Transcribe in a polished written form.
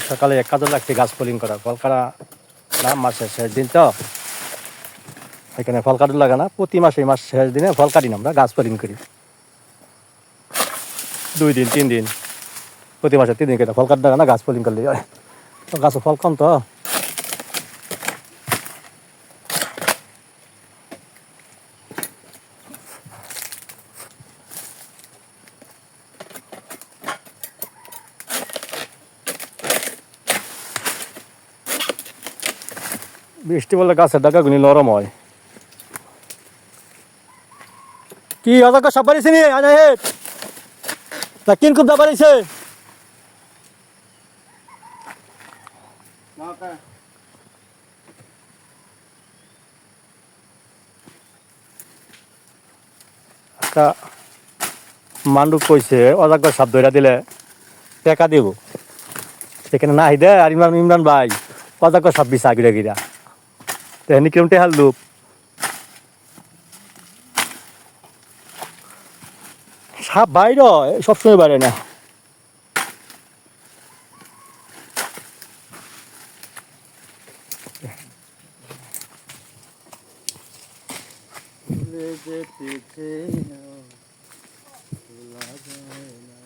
সকালে এক কাজে লাগছে গাছ ফলিং করা, ফল কাটা না মাসের শেষ দিন তো এখানে ফল কাটার লাগে না, প্রতি মাসে মাস শেষ দিনে ফল কাটি না, আমরা গাছ ফলিং করি 2 দিন 3 দিন, প্রতি মাসে 3 দিন কেটে ফল কাটতে লাগে না, গাছ ফলিং করলে তো গাছে ফল কম তো। বৃষ্টি বলে গাছের ডাকাগুলি নরম হয়। কি অজাকা সব বাড়িছে নি না কিন খুব দা বাড়িছে একটা মান্ডুক কইছে অজাকা সাপ ধরা দিলে টাকা দিব, সেখানে নাই দে। আর ইমরান ইমরান ভাই অজাকা সাপ বিছা গিরা গিরা তেমনি কিরম টেহার লুপ। সাপ বাইরে সবসময় বাইরে না। যেতে চেয়ে না, ভোলা যায় না।